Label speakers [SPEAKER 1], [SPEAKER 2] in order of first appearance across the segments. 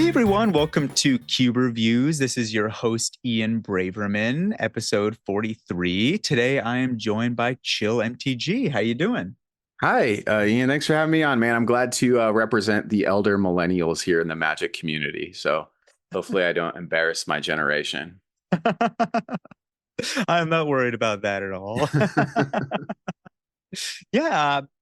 [SPEAKER 1] Hey everyone, welcome to Cuberviews. This is your host, Ian Braverman, episode 43. Today I am joined by Chill MTG. How you doing?
[SPEAKER 2] Hi, Ian. Thanks for having me on, man. I'm glad to represent the elder millennials here in the Magic community. So hopefully I don't embarrass my generation.
[SPEAKER 1] I'm not worried about that at all.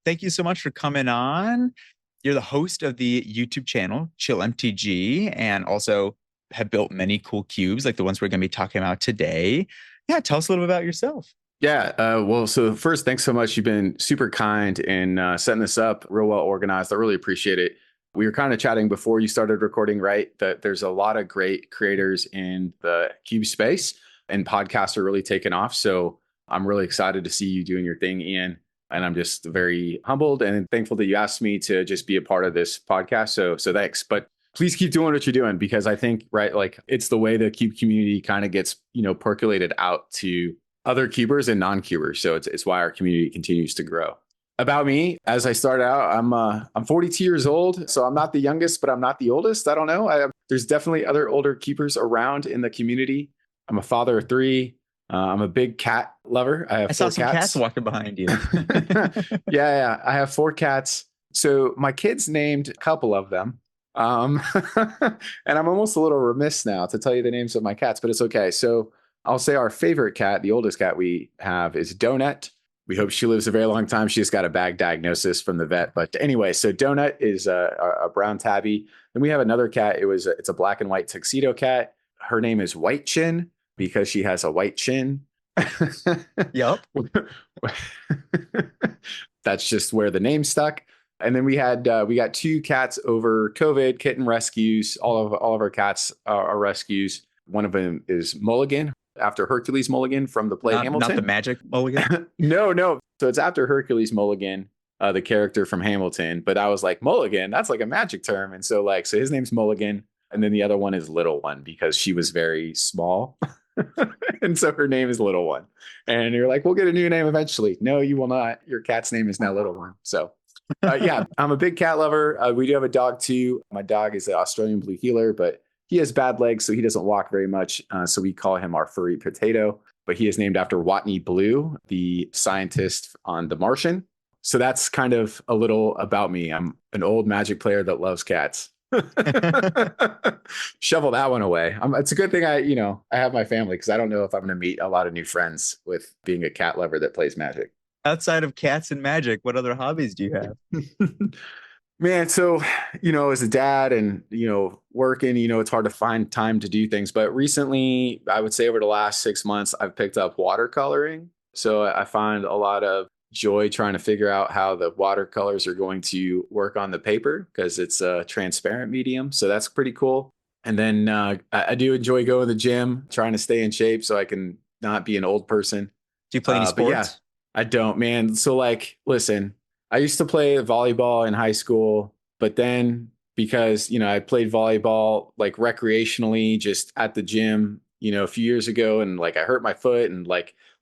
[SPEAKER 1] Thank you so much for coming on. You're the host of the YouTube channel, Chill MTG, and also have built many cool cubes like the ones we're going to be talking about today. Yeah, tell us a little bit about yourself.
[SPEAKER 2] So first, thanks so much. You've been super kind in setting this up, real well organized. I really appreciate it. We were kind of chatting before you started recording, right? That there's a lot of great creators in the cube space, and podcasts are really taking off. So I'm really excited to see you doing your thing, Ian. And I'm just very humbled and thankful that you asked me to just be a part of this podcast. So thanks. But please keep doing what you're doing, because I think, right, like it's the way the cube community kind of gets, percolated out to other cubers and non-cubers. So it's why our community continues to grow. About me, as I start out, I'm 42 years old, so I'm not the youngest, but I'm not the oldest. I don't know. There's definitely other older keepers around in the community. I'm a father of three. I'm a big cat lover. I
[SPEAKER 1] saw some cats walking behind you.
[SPEAKER 2] Yeah. I have 4 cats. So my kids named a couple of them. And I'm almost a little remiss now to tell you the names of my cats, but it's okay. So I'll say our favorite cat, the oldest cat we have, is Donut. We hope she lives a very long time. She just got a bag diagnosis from the vet. But anyway, so Donut is a brown tabby. Then we have another cat. It's a black and white tuxedo cat. Her name is White Chin, because she has a white chin.
[SPEAKER 1] Yep.
[SPEAKER 2] That's just where the name stuck. And then we got 2 cats over COVID, kitten rescues. All of our cats are rescues. One of them is Mulligan, after Hercules Mulligan from the play Hamilton.
[SPEAKER 1] Not the Magic Mulligan?
[SPEAKER 2] No. So it's after Hercules Mulligan, the character from Hamilton. But I was like, Mulligan, that's like a magic term. And so his name's Mulligan. And then the other one is Little One, because she was very small. And so her name is Little One. And you're like, we'll get a new name eventually. No, you will not. Your cat's name is now Little One. So I'm a big cat lover. We do have a dog too. My dog is an Australian blue heeler, but he has bad legs, so he doesn't walk very much. So we call him our furry potato. But he is named after Watney Blue, the scientist on The Martian. So that's kind of a little about me. I'm an old Magic player that loves cats. Shovel that one away. It's a good thing I have my family, because I don't know if I'm going to meet a lot of new friends with being a cat lover that plays Magic.
[SPEAKER 1] Outside of cats and Magic, what other hobbies do you have?
[SPEAKER 2] Man, so, as a dad and, working, it's hard to find time to do things. But recently, I would say over the last 6 months, I've picked up watercoloring. So I find a lot of joy trying to figure out how the watercolors are going to work on the paper, because it's a transparent medium. So that's pretty cool. And then I do enjoy going to the gym, trying to stay in shape so I can not be an old person.
[SPEAKER 1] Do you play any sports?
[SPEAKER 2] Yeah, I don't, man. So listen, I used to play volleyball in high school, but then because, I played volleyball recreationally just at the gym, a few years ago, and I hurt my foot, and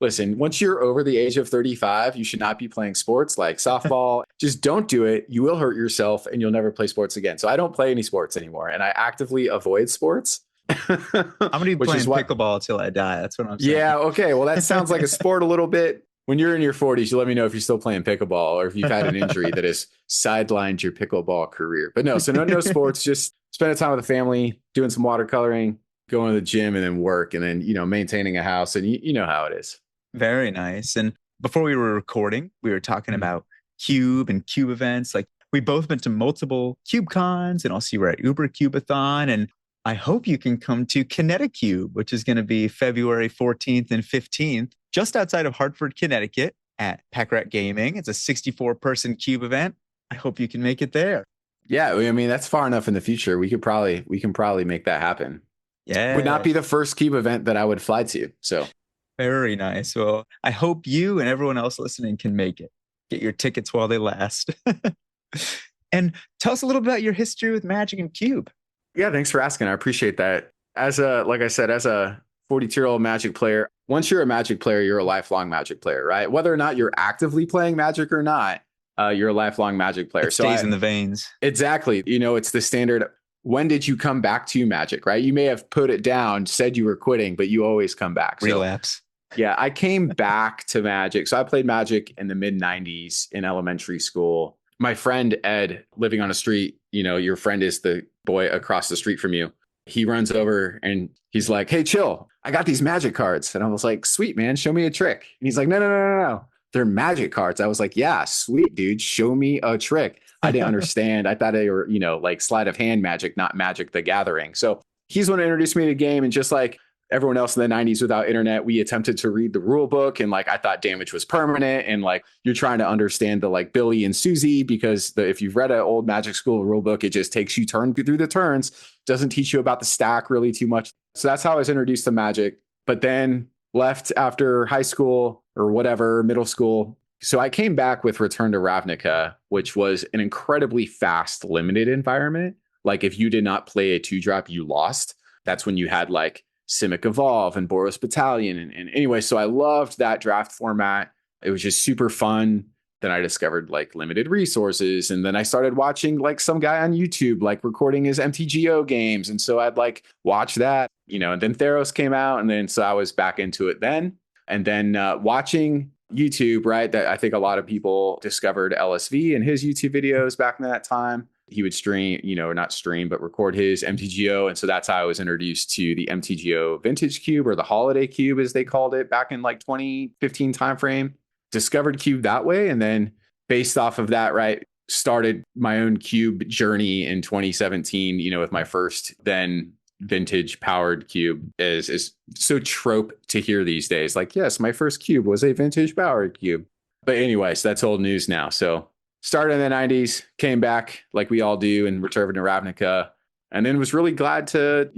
[SPEAKER 2] listen, once you're over the age of 35, you should not be playing sports like softball. Just don't do it. You will hurt yourself and you'll never play sports again. So I don't play any sports anymore, and I actively avoid sports.
[SPEAKER 1] I'm going to be playing pickleball till I die. That's what I'm saying.
[SPEAKER 2] Yeah. Okay. Well, that sounds like a sport a little bit. When you're in your 40s, you let me know if you're still playing pickleball or if you've had an injury that has sidelined your pickleball career. But no sports, just spending time with the family, doing some watercoloring, going to the gym, and then work, and then, maintaining a house. And you know how it is. Very
[SPEAKER 1] nice. And before we were recording, we were talking about Cube and Cube events. We both been to multiple Cube cons, and also you were at Uber Cubeathon. And I hope you can come to ConnectiCube, which is going to be February 14th and 15th, just outside of Hartford, Connecticut, at Pack Rat Gaming. It's a 64-person Cube event. I hope you can make it there.
[SPEAKER 2] Yeah, I mean, that's far enough in the future. We can probably make that happen.
[SPEAKER 1] Yeah,
[SPEAKER 2] would not be the first Cube event that I would fly to. So
[SPEAKER 1] very nice. Well, I hope you and everyone else listening can make it. Get your tickets while they last. And tell us a little bit about your history with Magic and Cube.
[SPEAKER 2] Yeah, thanks for asking. I appreciate that. Like I said, as a 42-year-old Magic player, once you're a Magic player, you're a lifelong Magic player, right? Whether or not you're actively playing Magic or not, you're a lifelong Magic player.
[SPEAKER 1] It stays in the veins.
[SPEAKER 2] Exactly. It's the standard. when did you come back to Magic, right? You may have put it down, said you were quitting, but you always come back.
[SPEAKER 1] Relapse.
[SPEAKER 2] Yeah, I came back to Magic. So I played Magic in the mid 90s in elementary school. My friend Ed, living on a street, your friend is the boy across the street from you. He runs over and he's like, "Hey, chill. I got these Magic cards." And I was like, "Sweet, man. Show me a trick." And he's like, "No. They're Magic cards." I was like, "Yeah, sweet, dude. Show me a trick." I didn't understand. I thought they were, like sleight of hand magic, not Magic the Gathering. So he's the one who introduced me to the game. And just like everyone else in the 90s without internet, we attempted to read the rule book. And like, I thought damage was permanent. And like, you're trying to understand the like Billy and Susie, because if you've read an old Magic School rule book, it just takes you through the turns, doesn't teach you about the stack really too much. So that's how I was introduced to Magic, but then left after high school or whatever, middle school. So I came back with Return to Ravnica, which was an incredibly fast, limited environment. Like if you did not play a 2-drop, you lost. That's when you had like Simic Evolve and Boros Battalion. And anyway, so I loved that draft format. It was just super fun. Then I discovered like limited resources. And then I started watching like some guy on YouTube, like recording his MTGO games. And so I'd like watch that, and then Theros came out. And then so I was back into it then. And then watching YouTube, right? That I think a lot of people discovered LSV and his YouTube videos back in that time. He would stream, or not stream, but record his MTGO. And so that's how I was introduced to the MTGO Vintage Cube, or the Holiday Cube, as they called it back in like 2015 timeframe. Discovered Cube that way. And then based off of that, right, started my own Cube journey in 2017, with my first then vintage powered cube. Is so trope to hear these days. Like, yes, my first cube was a vintage powered cube. But anyways, that's old news now. So started in the 90s, came back like we all do in Return to Ravnica, and then was really glad to,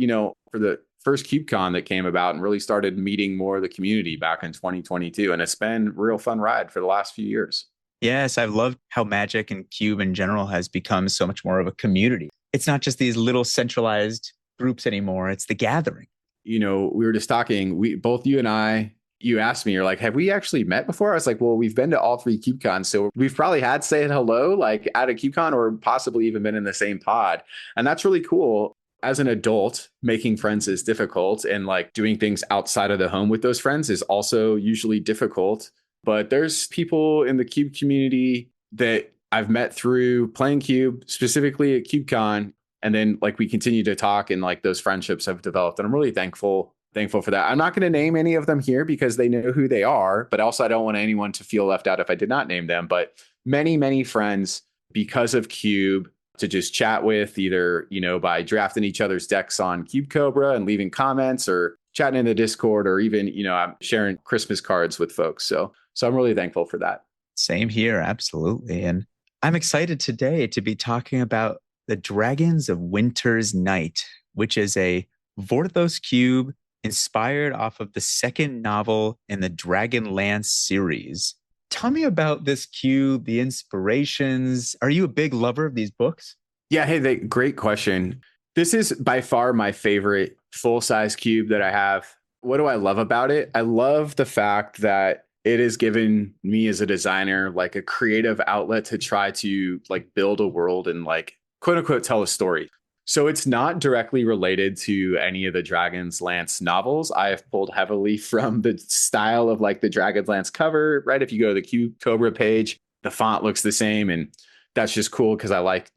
[SPEAKER 2] for the first CubeCon that came about, and really started meeting more of the community back in 2022. And it's been a real fun ride for the last few years.
[SPEAKER 1] Yes, I've loved how Magic and Cube in general has become so much more of a community. It's not just these little centralized groups anymore. It's the gathering.
[SPEAKER 2] We were just talking, both you and I, you asked me, you're like, "Have we actually met before?" I was like, "Well, we've been to all 3 CubeCons. So we've probably had said hello, like at a CubeCon, or possibly even been in the same pod." And that's really cool. As an adult, making friends is difficult. And like doing things outside of the home with those friends is also usually difficult. But there's people in the Cube community that I've met through playing Cube, specifically at CubeCon. And then like we continue to talk, and like those friendships have developed. And I'm really thankful for that. I'm not going to name any of them here because they know who they are, but also I don't want anyone to feel left out if I did not name them. But many, many friends because of Cube to just chat with, either, by drafting each other's decks on Cube Cobra and leaving comments, or chatting in the Discord, or even, I'm sharing Christmas cards with folks. So I'm really thankful for that.
[SPEAKER 1] Same here. Absolutely. And I'm excited today to be talking about the Dragons of Winter's Night, which is a Vorthos cube inspired off of the second novel in the Dragonlance series. Tell me about this cube, the inspirations. Are you a big lover of these books?
[SPEAKER 2] Yeah. Hey, great question. This is by far my favorite full-size cube that I have. What do I love about it? I love the fact that it has given me as a designer like a creative outlet to try to like build a world and like quote unquote tell a story. So it's not directly related to any of the Dragonlance novels. I have pulled heavily from the style of like the Dragonlance cover, right? If you go to the Cube Cobra page, the font looks the same. And that's just cool because I like,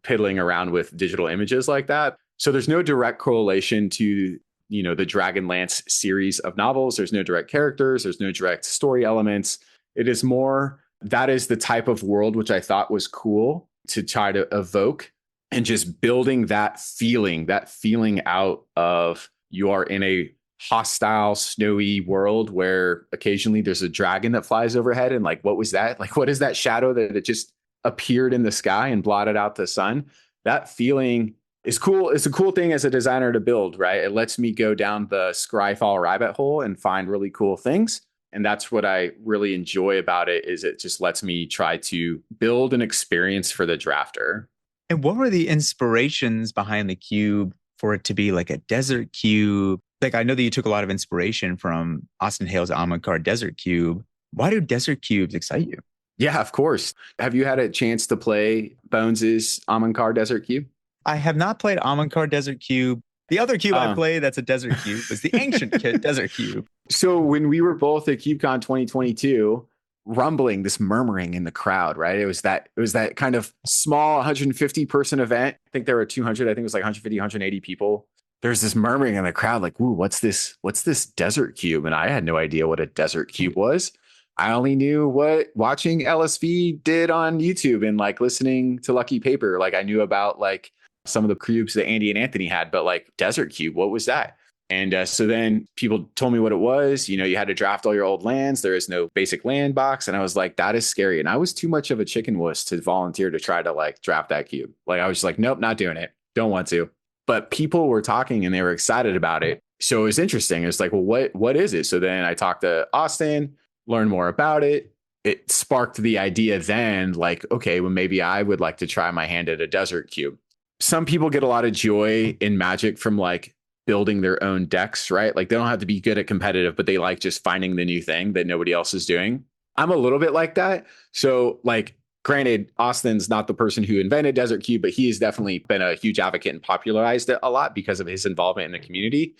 [SPEAKER 2] piddling around with digital images like that. So there's no direct correlation to, the Dragonlance series of novels. There's no direct characters. There's no direct story elements. It is more, that is the type of world which I thought was cool to try to evoke, and just building that feeling out of you are in a hostile, snowy world where occasionally there's a dragon that flies overhead. And like, what was that? Like, what is that shadow that it just appeared in the sky and blotted out the sun? That feeling is cool. It's a cool thing as a designer to build, right? It lets me go down the Scryfall rabbit hole and find really cool things. And that's what I really enjoy about it, is it just lets me try to build an experience for the drafter.
[SPEAKER 1] And what were the inspirations behind the cube for it to be like a desert cube? Like, I know that you took a lot of inspiration from Austin Hale's Amonkar Desert Cube. Why do desert cubes excite you?
[SPEAKER 2] Yeah, of course. Have you had a chance to play Bones's Amonkar Desert Cube?
[SPEAKER 1] I have not played Amonkar Desert Cube. The other cube I played that's a desert cube was the ancient desert cube.
[SPEAKER 2] So when we were both at CubeCon 2022, rumbling, this murmuring in the crowd, right? It was that kind of small 150 person event. I think there were 200. I think it was like 150, 180 people. There's this murmuring in the crowd, like, "Ooh, what's this? What's this desert cube?" And I had no idea what a desert cube was. I only knew what watching LSV did on YouTube and like listening to Lucky Paper. Like I knew about like some of the cubes that Andy and Anthony had, but like desert cube, what was that? And so then people told me what it was. You know, you had to draft all your old lands. There is no basic land box. And I was like, that is scary. And I was too much of a chicken wuss to volunteer to try to like draft that cube. Like I was just like, nope, not doing it. Don't want to. But people were talking and they were excited about it. So it was interesting. It's like, well, what is it? So then I talked to Austin, learned more about it. It sparked the idea then, like, okay, well, maybe I would like to try my hand at a desert cube. Some people get a lot of joy in Magic from like building their own decks, right? Like they don't have to be good at competitive, but they like just finding the new thing that nobody else is doing. I'm a little bit like that. So like, granted, Austin's not the person who invented Desert Cube, but he has definitely been a huge advocate and popularized it a lot because of his involvement in the community.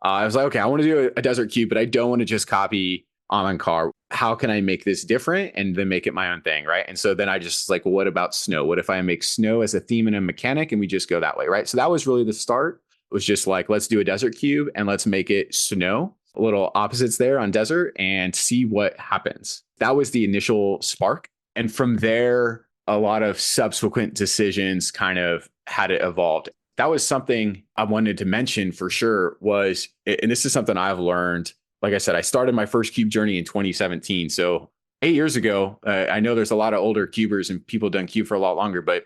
[SPEAKER 2] I was like, okay, I want to do a Desert Cube, but I don't want to just copy Amonkar. How can I make this different and then make it my own thing, right? And so then I just like, what about snow? What if I make snow as a theme and a mechanic and we just go that way, right? So that was really the start. It was just like, let's do a desert cube and let's make it snow, a little opposites there on desert and see what happens. That was the initial spark. And from there, a lot of subsequent decisions kind of had it evolved. That was something I wanted to mention for sure was, and this is something I've learned. Like I said, I started my first cube journey in 2017. So 8 years ago, I know there's a lot of older cubers and people done cube for a lot longer, but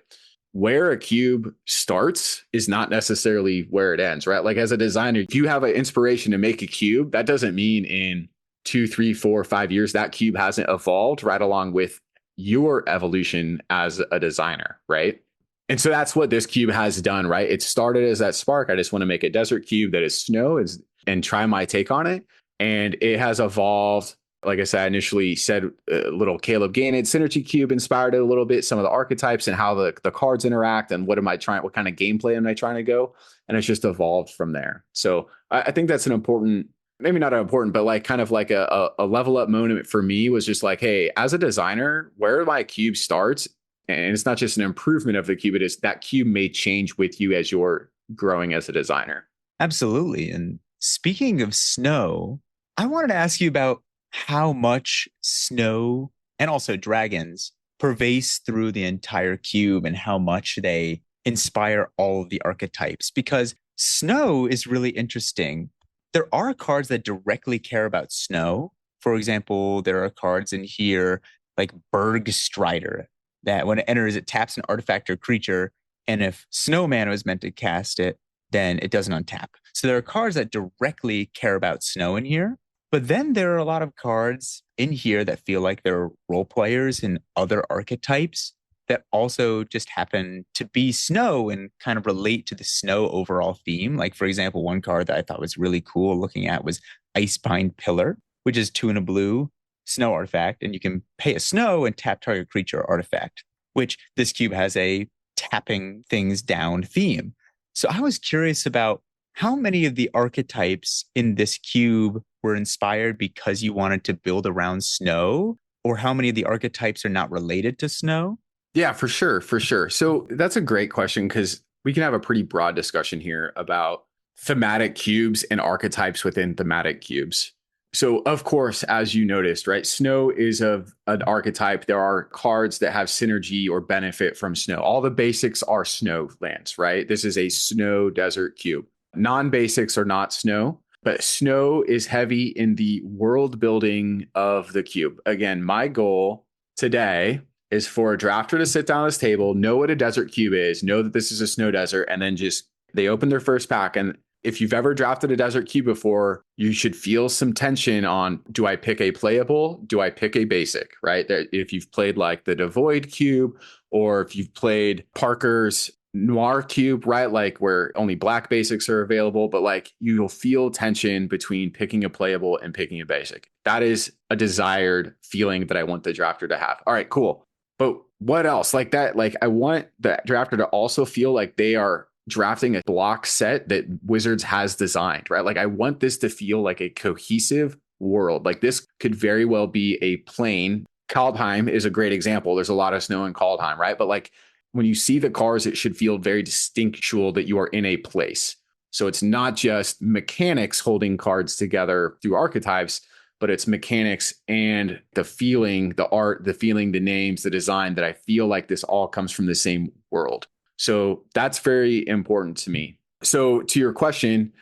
[SPEAKER 2] where a cube starts is not necessarily where it ends, right? Like as a designer, if you have an inspiration to make a cube, that doesn't mean in 2, 3, 4, 5 years, that cube hasn't evolved right along with your evolution as a designer, right? And so that's what this cube has done, right? It started as that spark. I just want to make a desert cube that is snow and try my take on it. And it has evolved. Like I said, I initially said a little Caleb Gannon synergy cube inspired it a little bit, some of the archetypes and how the cards interact and what kind of gameplay am I trying to go? And it's just evolved from there. So I think that's an important, maybe not important, but like kind of like a level up moment for me was just like, hey, as a designer, where my cube starts, and it's not just an improvement of the cube, it is that cube may change with you as you're growing as a designer.
[SPEAKER 1] Absolutely. And speaking of snow, I wanted to ask you about how much snow and also dragons pervades through the entire cube and how much they inspire all of the archetypes, because snow is really interesting. There are cards that directly care about snow. For example, there are cards in here like Berg Strider that when it enters, it taps an artifact or creature. And if Snowman was meant to cast it, then it doesn't untap. So there are cards that directly care about snow in here. But then there are a lot of cards in here that feel like they're role players in other archetypes that also just happen to be snow and kind of relate to the snow overall theme. Like, for example, one card that I thought was really cool looking at was Icebind Pillar, which is 2 and a blue snow artifact. And you can pay a snow and tap target creature or artifact, which this cube has a tapping things down theme. So I was curious about how many of the archetypes in this cube were inspired because you wanted to build around snow, or how many of the archetypes are not related to snow?
[SPEAKER 2] Yeah, for sure. For sure. So that's a great question because we can have a pretty broad discussion here about thematic cubes and archetypes within thematic cubes. So, of course, as you noticed, right, snow is an archetype. There are cards that have synergy or benefit from snow. All the basics are snow lands, right? This is a snow desert cube. Non-basics are not snow, but snow is heavy in the world building of the cube. Again, my goal today is for a drafter to sit down at this table, know what a desert cube is, know that this is a snow desert, and then they open their first pack. And if you've ever drafted a desert cube before, you should feel some tension on, do I pick a playable? Do I pick a basic, right? If you've played like the Devoid cube, or if you've played Parker's Noir cube, right? Like where only black basics are available, but like you'll feel tension between picking a playable and picking a basic. That is a desired feeling that I want the drafter to have. All right, cool. But what else? Like that, like I want the drafter to also feel like they are drafting a block set that Wizards has designed, right? Like I want this to feel like a cohesive world. Like this could very well be a plane. Kaldheim is a great example. There's a lot of snow in Kaldheim, right? But like when you see the cards, it should feel very distinctual that you are in a place. So it's not just mechanics holding cards together through archetypes, but it's mechanics and the feeling, the art, the feeling, the names, the design, that I feel like this all comes from the same world. So that's very important to me. So to your question,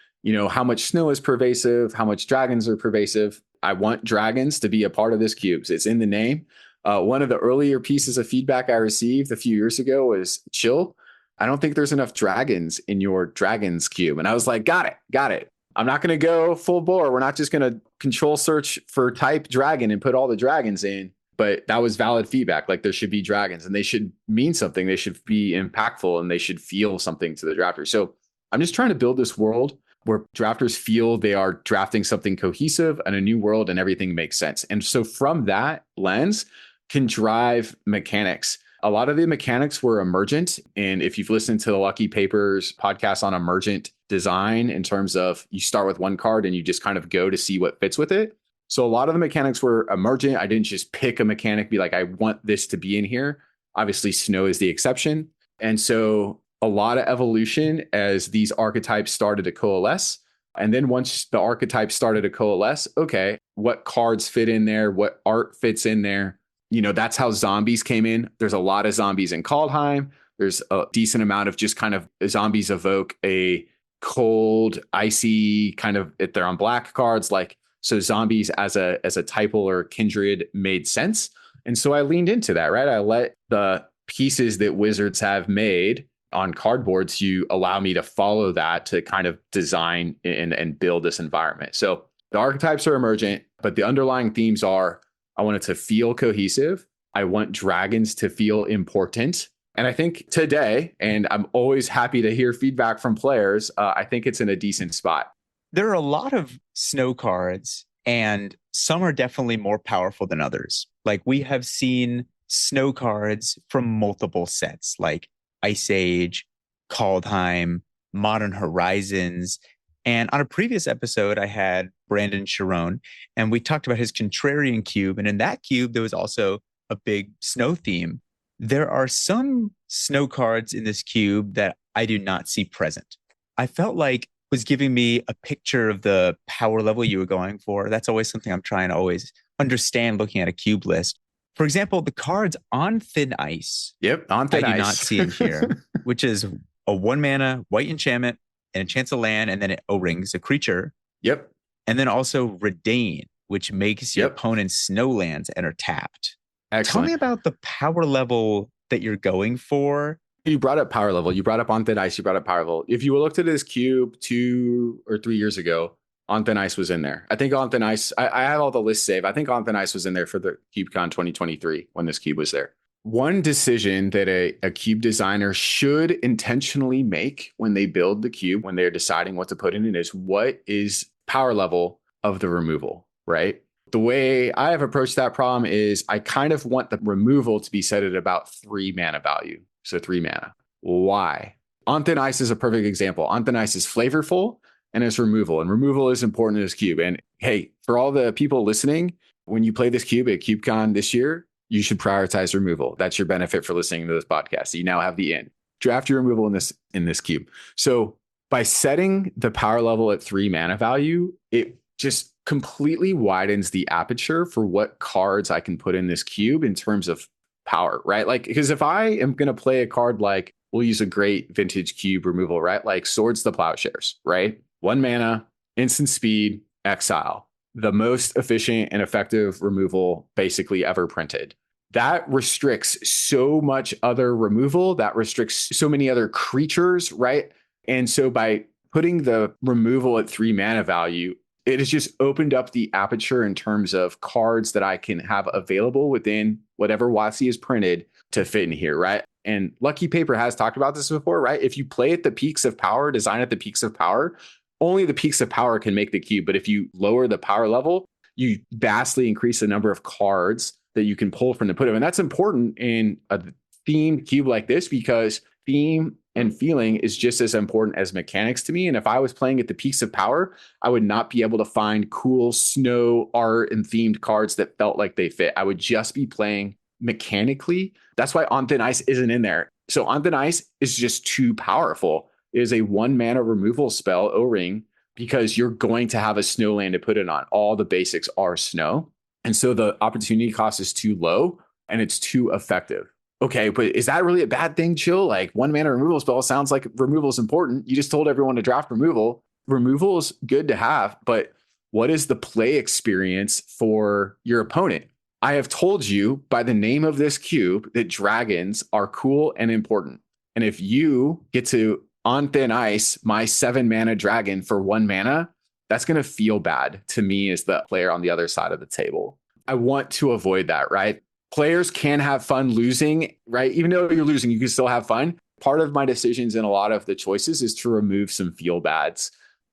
[SPEAKER 2] how much snow is pervasive, how much dragons are pervasive. I want dragons to be a part of this cube. It's in the name. One of the earlier pieces of feedback I received a few years ago was, chill, I don't think there's enough dragons in your dragons cube. And I was like, got it. I'm not going to go full bore. We're not just going to control search for type dragon and put all the dragons in. But that was valid feedback. Like there should be dragons and they should mean something. They should be impactful and they should feel something to the drafters. So I'm just trying to build this world where drafters feel they are drafting something cohesive and a new world and everything makes sense. And so from that lens can drive mechanics. A lot of the mechanics were emergent. And if you've listened to the Lucky Papers podcast on emergent design, in terms of you start with one card and you just kind of go to see what fits with it. So a lot of the mechanics were emergent. I didn't just pick a mechanic, be like, I want this to be in here. Obviously, snow is the exception. And so a lot of evolution as these archetypes started to coalesce. And then once the archetypes started to coalesce, okay, what cards fit in there? What art fits in there? That's how zombies came in. There's a lot of zombies in Kaldheim. There's a decent amount of just kind of zombies evoke a cold, icy kind of, if they're on black cards, like, so zombies as a typal or kindred made sense. And so I leaned into that, right? I let the pieces that Wizards have made on cardboard to allow me to follow that to kind of design and build this environment. So the archetypes are emergent, but the underlying themes are, I want it to feel cohesive. I want dragons to feel important. And I think today, and I'm always happy to hear feedback from players, I think it's in a decent spot.
[SPEAKER 1] There are a lot of snow cards, and some are definitely more powerful than others. Like we have seen snow cards from multiple sets, like Ice Age, Kaldheim, Modern Horizons. And on a previous episode, I had Brandon Sharon, and we talked about his Contrarian cube. And in that cube, there was also a big snow theme. There are some snow cards in this cube that I do not see present. I felt like was giving me a picture of the power level you were going for. That's always something I'm trying to always understand looking at a cube list. For example, the cards on Thin Ice.
[SPEAKER 2] Yep, on Thin Ice.
[SPEAKER 1] I do not see in here, which is a 1-mana white enchantment and a chance of land, and then it O-rings a creature.
[SPEAKER 2] Yep.
[SPEAKER 1] And then also Redain, which makes your opponent's snow lands and are tapped.
[SPEAKER 2] Excellent.
[SPEAKER 1] Tell me about the power level that you're going for.
[SPEAKER 2] You brought up power level. You brought up on Thin Ice. You brought up power level. If you looked at this cube 2 or 3 years ago, On Thin Ice was in there. I think On Thin Ice, I have all the lists saved. I think On Thin Ice was in there for the CubeCon 2023 when this cube was there. One decision that a cube designer should intentionally make when they build the cube, when they're deciding what to put in it, is what is power level of the removal, right? The way I have approached that problem is I kind of want the removal to be set at about 3 mana value. So 3 mana. Why? On Thin Ice is a perfect example. On Thin Ice is flavorful and it's removal. And removal is important in this cube. And hey, for all the people listening, when you play this cube at CubeCon this year, you should prioritize removal. That's your benefit for listening to this podcast. You now have the in. Draft your removal in this cube. So by setting the power level at 3 mana value, it just completely widens the aperture for what cards I can put in this cube in terms of power, right? Like, because if I am going to play a card like, we'll use a great vintage cube removal, right? Like Swords to Plowshares, right? 1 mana, instant speed, exile. The most efficient and effective removal basically ever printed. That restricts so much other removal. That restricts so many other creatures, right? And so by putting the removal at 3 mana value, it has just opened up the aperture in terms of cards that I can have available within whatever WotC is printed to fit in here, right? And Lucky Paper has talked about this before, right? If you play at the peaks of power, design at the peaks of power, only the peaks of power can make the cube. But if you lower the power level, you vastly increase the number of cards that you can pull from the put of. And that's important in a themed cube like this, because theme and feeling is just as important as mechanics to me. And if I was playing at the peaks of power, I would not be able to find cool snow art and themed cards that felt like they fit. I would just be playing mechanically. That's why On Thin Ice isn't in there. So On Thin Ice is just too powerful. It is a 1 mana removal spell, O-Ring, because you're going to have a snow land to put it on. All the basics are snow. And so the opportunity cost is too low and it's too effective. Okay, but is that really a bad thing, Chill? Like 1 mana removal spell sounds like removal is important. You just told everyone to draft removal. Removal is good to have, but what is the play experience for your opponent? I have told you by the name of this cube that dragons are cool and important. And if you get to On Thin Ice my 7 mana dragon for 1 mana, that's going to feel bad to me as the player on the other side of the table. I want to avoid that, right? Players can have fun losing, right? Even though you're losing, you can still have fun. Part of my decisions and a lot of the choices is to remove some feel bads.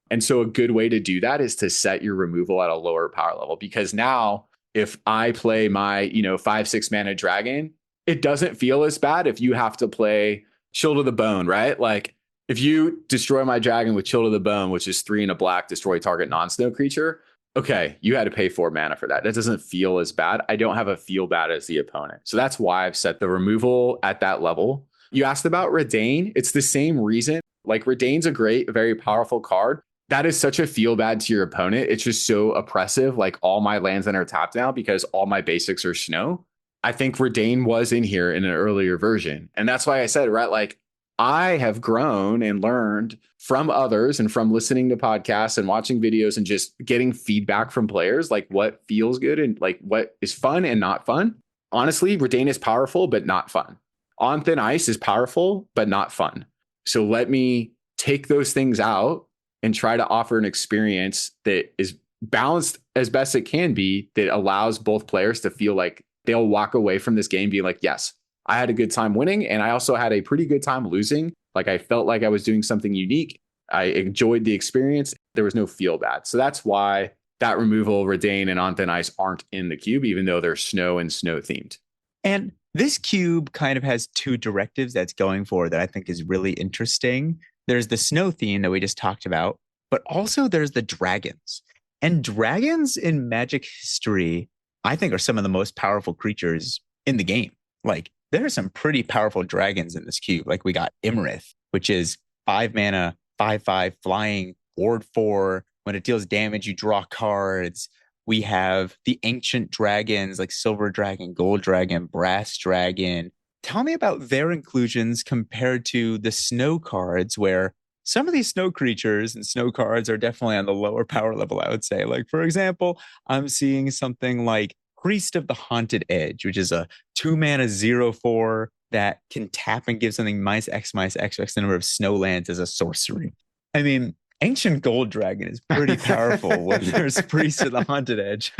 [SPEAKER 2] And so a good way to do that is to set your removal at a lower power level, because now if I play my, 5-6 mana dragon, it doesn't feel as bad if you have to play Chill to the Bone, right? Like if you destroy my dragon with Chill to the Bone, which is 3 and a black, destroy target non-snow creature, okay, you had to pay 4 mana for that. That doesn't feel as bad. I don't have a feel bad as the opponent. So that's why I've set the removal at that level. You asked about Redain. It's the same reason. Like Redain's a great, very powerful card. That is such a feel bad to your opponent. It's just so oppressive. Like all my lands that are tapped now because all my basics are snow. I think Redain was in here in an earlier version. And that's why I said, right, like I have grown and learned from others and from listening to podcasts and watching videos and just getting feedback from players, like what feels good and like what is fun and not fun. Honestly, Redain is powerful, but not fun. On Thin Ice is powerful, but not fun. So let me take those things out and try to offer an experience that is balanced as best it can be, that allows both players to feel like they'll walk away from this game being like, yes, I had a good time winning, and I also had a pretty good time losing. Like I felt like I was doing something unique. I enjoyed the experience. There was no feel bad. So that's why that removal, Redain and On Thin Ice aren't in the cube, even though they're snow and snow themed.
[SPEAKER 1] And this cube kind of has 2 directives that's going for that I think is really interesting. There's the snow theme that we just talked about, but also there's the dragons. And dragons in Magic history, I think, are some of the most powerful creatures in the game. Like there are some pretty powerful dragons in this cube. Like we got Imarith, which is 5 mana, 5/5 flying, ward 4. When it deals damage, you draw cards. We have the ancient dragons like Silver Dragon, Gold Dragon, Brass Dragon. Tell me about their inclusions compared to the snow cards, where some of these snow creatures and snow cards are definitely on the lower power level, I would say. Like, for example, I'm seeing something like Priest of the Haunted Edge, which is a 2 mana 0/4 that can tap and give something -X the number of snow lands as a sorcery. I mean, Ancient Gold Dragon is pretty powerful when there's Priest of the Haunted Edge.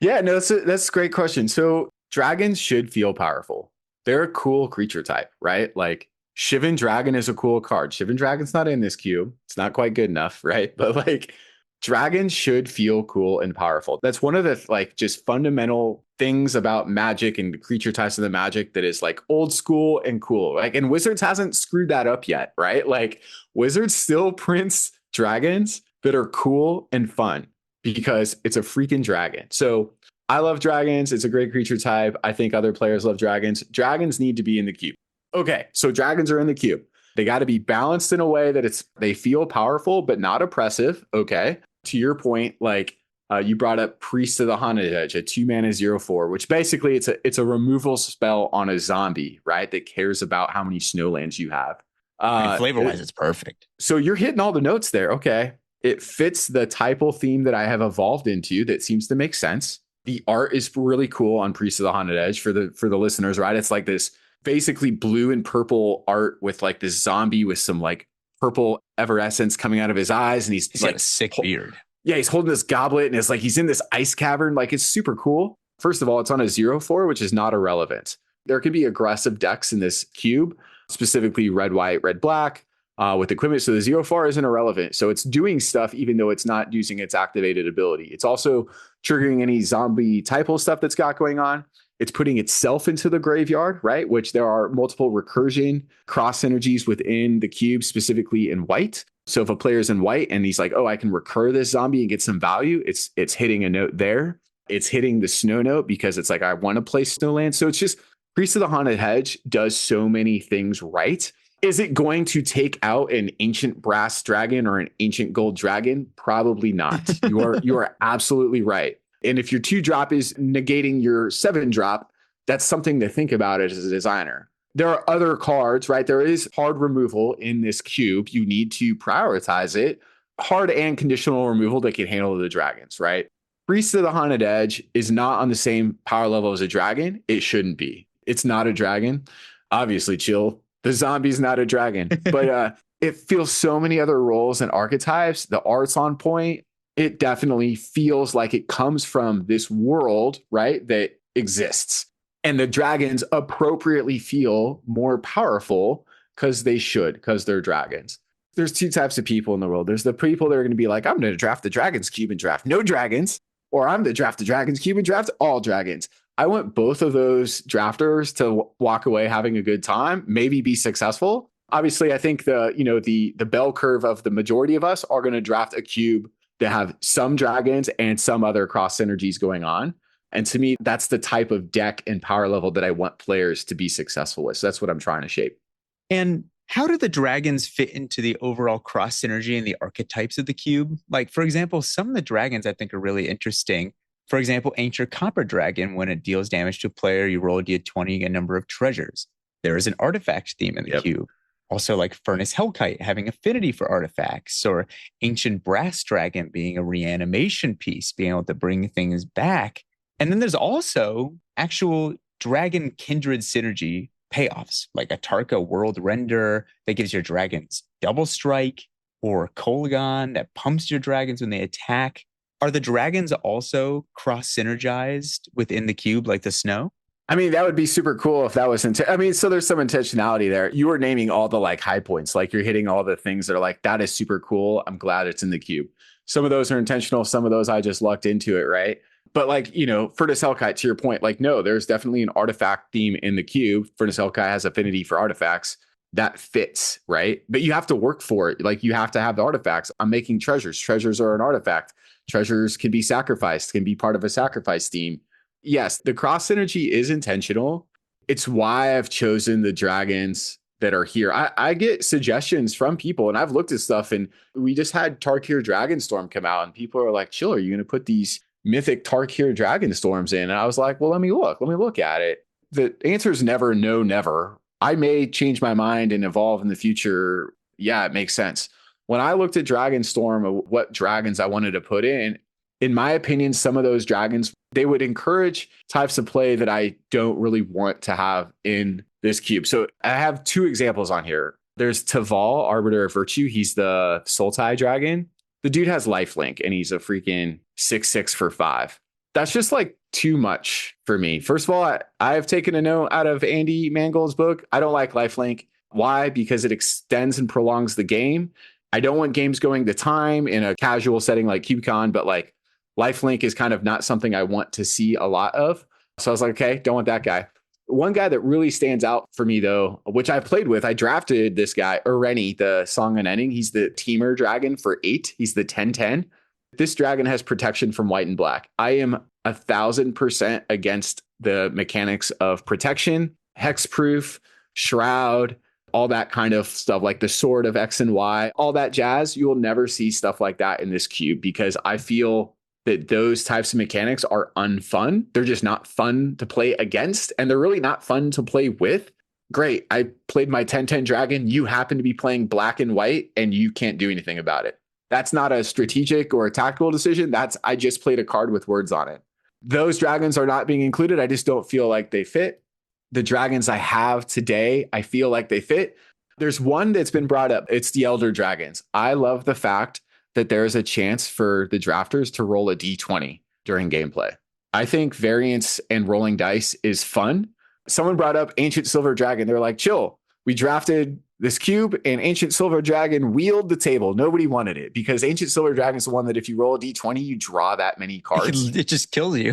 [SPEAKER 2] Yeah, no, that's a great question. So dragons should feel powerful. They're a cool creature type, right? Like Shivan Dragon is a cool card. Shivan Dragon's not in this cube. It's not quite good enough, right? But like dragons should feel cool and powerful. That's one of the like just fundamental things about Magic and the creature types of the Magic that is like old school and cool. Like, and Wizards hasn't screwed that up yet, right? Like Wizards still prints dragons that are cool and fun because it's a freaking dragon. So I love dragons. It's a great creature type. I think other players love dragons. Dragons need to be in the cube. Okay, so dragons are in the cube. They got to be balanced in a way that they feel powerful, but not oppressive. Okay. To your point, like you brought up Priest of the Haunted Edge, a 2 mana 0/4, which basically it's a removal spell on a zombie, right? That cares about how many snowlands you have.
[SPEAKER 1] Flavor-wise, it's perfect.
[SPEAKER 2] So you're hitting all the notes there. Okay. It fits the typal theme that I have evolved into. That seems to make sense. The art is really cool on Priest of the Haunted Edge for the listeners, right? It's like this basically blue and purple art with like this zombie with some like purple evanescence coming out of his eyes, and he's like
[SPEAKER 1] got a sick beard.
[SPEAKER 2] Yeah, he's holding this goblet, and it's like he's in this ice cavern. Like it's super cool. First of all, it's on a 0/4, which is not irrelevant. There could be aggressive decks in this cube, specifically red, white, red, black. With equipment. So the 0/4 isn't irrelevant. So it's doing stuff even though it's not using its activated ability. It's also triggering any zombie typo stuff that's got going on. It's putting itself into the graveyard, right? Which there are multiple recursion cross synergies within the cube, specifically in white. So if a player's in white and he's like, oh, I can recur this zombie and get some value, it's hitting a note there. It's hitting the snow note because it's like, I want to play Snowland. So it's just Priest of the Haunted Hedge does so many things right. Is it going to take out an ancient brass dragon or an ancient gold dragon? Probably not. You are absolutely right. And if your 2-drop is negating your 7-drop, that's something to think about as a designer. There are other cards, right? There is hard removal in this cube. You need to prioritize it. Hard and conditional removal that can handle the dragons, right? Priest of the Haunted Edge is not on the same power level as a dragon. It shouldn't be. It's not a dragon. Obviously, chill. The zombie's not a dragon. But it feels so many other roles and archetypes. The art's on point. It definitely feels like it comes from this world, right, that exists. And the dragons appropriately feel more powerful because they should, because they're dragons. There's 2 types of people in the world. There's the people that are going to be like, I'm going to draft the dragons cube and draft no dragons, or I'm going to draft the dragons cube and draft all dragons. I want both of those drafters to walk away having a good time, maybe be successful. Obviously, I think the bell curve of the majority of us are going to draft a cube that have some dragons and some other cross synergies going on. And to me, that's the type of deck and power level that I want players to be successful with. So that's what I'm trying to shape.
[SPEAKER 1] And how do the dragons fit into the overall cross synergy and the archetypes of the cube? Like, for example, some of the dragons I think are really interesting. For example, Ancient Copper Dragon, when it deals damage to a player, you roll a d20, you get a number of treasures. There is an artifact theme in the cube. Also, like Furnace Hellkite having affinity for artifacts, or Ancient Brass Dragon being a reanimation piece, being able to bring things back. And then there's also actual dragon kindred synergy payoffs, like a Tarka World Render that gives your dragons double strike, or Kolaghan that pumps your dragons when they attack. Are the dragons also cross synergized within the cube like the snow?
[SPEAKER 2] I mean, that would be super cool if that was so there's some intentionality there. You were naming all the like high points, like you're hitting all the things that are like, that is super cool. I'm glad it's in the cube. Some of those are intentional. Some of those I just lucked into it, right? But like, Furnace Hellkite, to your point, like, no, there's definitely an artifact theme in the cube. Furnace Hellkite has affinity for artifacts. That fits, right? But you have to work for it. Like, you have to have the artifacts. I'm making treasures. Treasures are an artifact. Treasures can be sacrificed, can be part of a sacrifice theme. Yes, the cross synergy is intentional. It's why I've chosen the dragons that are here. I get suggestions from people, and I've looked at stuff, and we just had Tarkir Dragonstorm come out, and people are like, chill, are you going to put these mythic Tarkir Dragonstorms in? And I was like, well, let me look at it. The answer is never, no, never. I may change my mind and evolve in the future. Yeah, it makes sense. When I looked at Dragonstorm, what dragons I wanted to put in my opinion, some of those dragons, they would encourage types of play that I don't really want to have in this cube. So I have 2 examples on here. There's Taval, Arbiter of Virtue. He's the Sultai dragon. The dude has lifelink, and he's a freaking 6/6 for 5. That's just like too much for me. First of all, I've taken a note out of Andy Mangold's book. I don't like lifelink. Why? Because it extends and prolongs the game. I don't want games going to time in a casual setting like CubeCon, but like lifelink is kind of not something I want to see a lot of. So I was like, okay, don't want that guy. One guy that really stands out for me, though, which I played with, I drafted this guy, Ureni, the Song Unending. He's the Teamer dragon for 8. He's the 10/10. This dragon has protection from white and black. I am 1,000% against the mechanics of protection, hexproof, shroud, all that kind of stuff, like the sword of X and Y, all that jazz. You will never see stuff like that in this cube, because I feel that those types of mechanics are unfun. They're just not fun to play against, and they're really not fun to play with. Great, I played my 10/10 dragon. You happen to be playing black and white, and you can't do anything about it. That's not a strategic or a tactical decision. I just played a card with words on it. Those dragons are not being included. I just don't feel like they fit. The dragons I have today, I feel like they fit. There's one that's been brought up. It's the Elder Dragons. I love the fact that there's a chance for the drafters to roll a d20 during gameplay. I think variance and rolling dice is fun. Someone brought up Ancient Silver Dragon. They're like, chill, we drafted this cube and Ancient Silver Dragon wheeled the table. Nobody wanted it because Ancient Silver Dragon is the one that if you roll a d20, you draw that many cards.
[SPEAKER 1] It just kills you.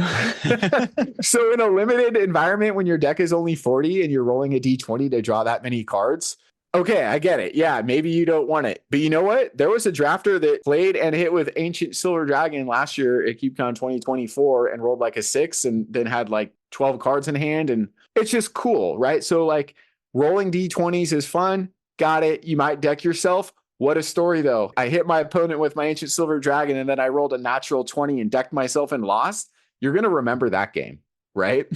[SPEAKER 2] So in a limited environment, when your deck is only 40 and you're rolling a d20 to draw that many cards, okay, I get it. Yeah, maybe you don't want it. But you know what? There was a drafter that played and hit with Ancient Silver Dragon last year at CubeCon 2024 and rolled like a 6 and then had like 12 cards in hand. And it's just cool, right? So like rolling d20s is fun. Got it. You might deck yourself. What a story, though. I hit my opponent with my Ancient Silver Dragon and then I rolled a natural 20 and decked myself and lost. You're going to remember that game, right?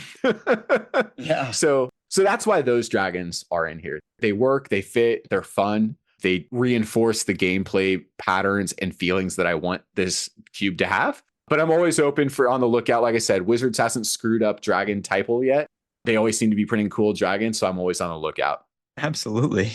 [SPEAKER 1] Yeah.
[SPEAKER 2] So that's why those dragons are in here. They work, they fit, they're fun. They reinforce the gameplay patterns and feelings that I want this cube to have. But I'm always open for on the lookout. Like I said, Wizards hasn't screwed up dragon typo yet. They always seem to be printing cool dragons. So I'm always on the lookout.
[SPEAKER 1] Absolutely.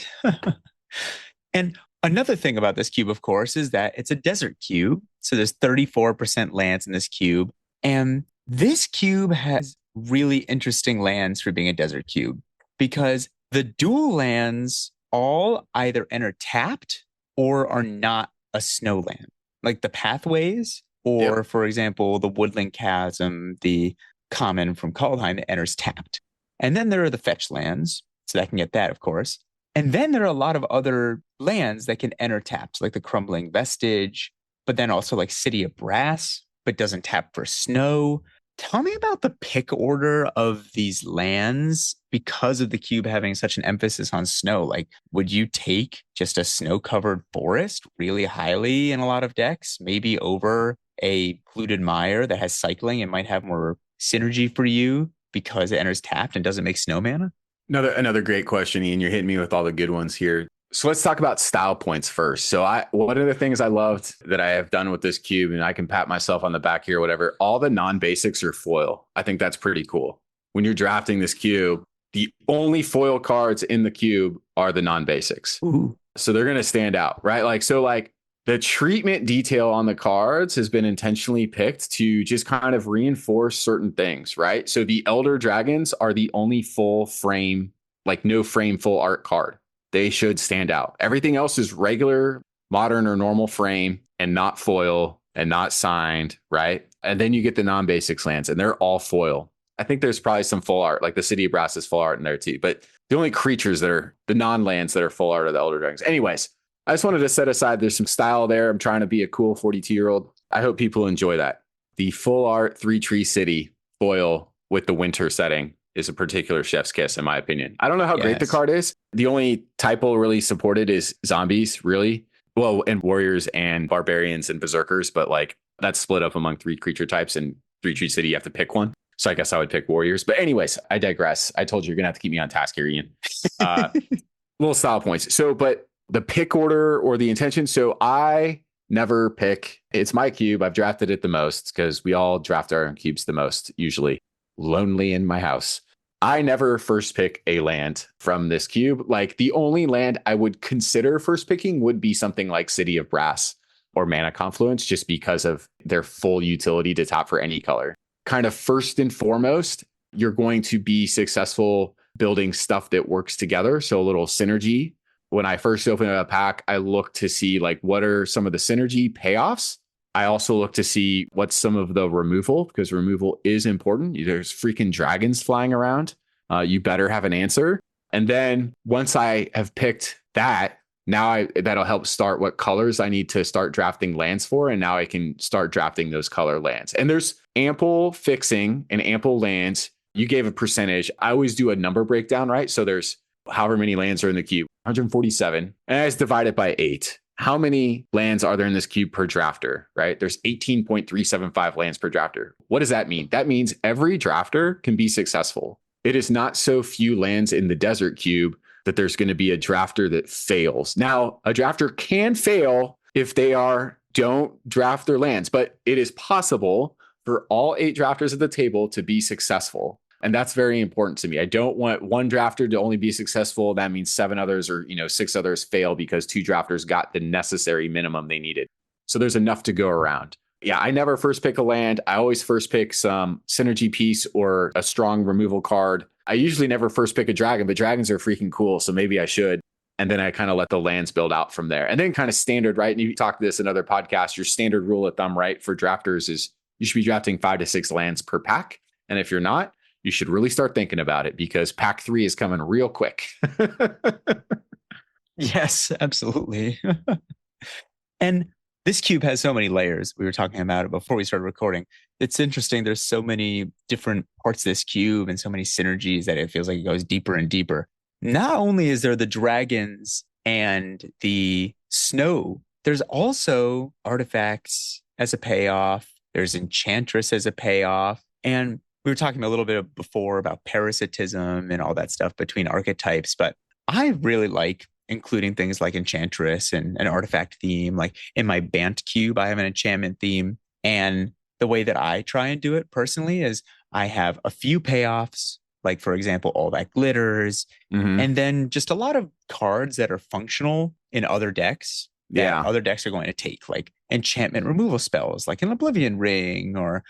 [SPEAKER 1] And another thing about this cube, of course, is that it's a desert cube. So there's 34% lands in this cube. And this cube has really interesting lands for being a desert cube because the dual lands all either enter tapped or are not a snow land, like the pathways, or for example, the woodland chasm, the common from Kaldheim that enters tapped. And then there are the fetch lands. So that can get that, of course. And then there are a lot of other lands that can enter tapped, like the Crumbling Vestige, but then also like City of Brass, but doesn't tap for snow. Tell me about the pick order of these lands because of the cube having such an emphasis on snow. Like, would you take just a snow-covered forest really highly in a lot of decks, maybe over a Polluted Mire that has cycling and might have more synergy for you because it enters tapped and doesn't make snow mana?
[SPEAKER 2] Another great question, Ian. You're hitting me with all the good ones here. So let's talk about style points first. So one of the things I loved that I have done with this cube, and I can pat myself on the back here, whatever, all the non-basics are foil. I think that's pretty cool. When you're drafting this cube, the only foil cards in the cube are the non-basics.
[SPEAKER 1] Ooh.
[SPEAKER 2] So they're going to stand out, right? Like the treatment detail on the cards has been intentionally picked to just kind of reinforce certain things, right? So the Elder Dragons are the only full frame, like no frame full art card. They should stand out. Everything else is regular, modern or normal frame and not foil and not signed, right? And then you get the non-basics lands and they're all foil. I think there's probably some full art, like the City of Brass is full art in there too. But the only creatures that are the non-lands that are full art are the Elder Dragons. Anyways, I just wanted to set aside, there's some style there. I'm trying to be a cool 42-year-old. I hope people enjoy that. The full art 3-tree city foil with the winter setting is a particular chef's kiss, in my opinion. I don't know how great the card is. The only typo really supported is zombies, really. Well, and warriors and barbarians and berserkers, but like that's split up among 3 creature types, and 3-tree city, you have to pick one. So I guess I would pick warriors. But anyways, I digress. I told you you're going to have to keep me on task here, Ian. Little style points. So, but the pick order or the intention. So I never pick. It's my cube. I've drafted it the most because we all draft our cubes the most, usually. Lonely in my house. I never first pick a land from this cube. Like the only land I would consider first picking would be something like City of Brass or Mana Confluence, just because of their full utility to tap for any color. Kind of first and foremost, you're going to be successful building stuff that works together. So a little synergy. When I first open a pack, I look to see like what are some of the synergy payoffs. I also look to see what's some of the removal, because removal is important. There's freaking dragons flying around. You better have an answer. And then once I have picked that, that'll help start what colors I need to start drafting lands for. And now I can start drafting those color lands. And there's ample fixing and ample lands. You gave a percentage. I always do a number breakdown, right? So there's however many lands are in the cube, 147. And I just divide it by 8. How many lands are there in this cube per drafter, right? There's 18.375 lands per drafter. What does that mean? That means every drafter can be successful. It is not so few lands in the desert cube that there's going to be a drafter that fails. Now, a drafter can fail if they don't draft their lands, but it is possible for all 8 drafters at the table to be successful. And that's very important to me. I don't want one drafter to only be successful. That means 7 others or 6 others fail because 2 drafters got the necessary minimum they needed. So there's enough to go around. Yeah, I never first pick a land. I always first pick some synergy piece or a strong removal card. I usually never first pick a dragon, but dragons are freaking cool. So maybe I should. And then I kind of let the lands build out from there. And then kind of standard, right? And you talked this in other podcasts, your standard rule of thumb, right, for drafters is you should be drafting 5 to 6 lands per pack. And if you're not, you should really start thinking about it because pack 3 is coming real quick.
[SPEAKER 1] Yes, absolutely. And this cube has so many layers. We were talking about it before we started recording. It's interesting. There's so many different parts of this cube and so many synergies that it feels like it goes deeper and deeper. Not only is there the dragons and the snow, there's also artifacts as a payoff. There's enchantress as a payoff. And we were talking a little bit before about parasitism and all that stuff between archetypes, but I really like including things like enchantress and an artifact theme. Like in my Bant cube, I have an enchantment theme. And the way that I try and do it personally is I have a few payoffs, like for example, all that glitters, and then just a lot of cards that are functional in other decks that other decks are going to take, like enchantment removal spells, like an Oblivion Ring, or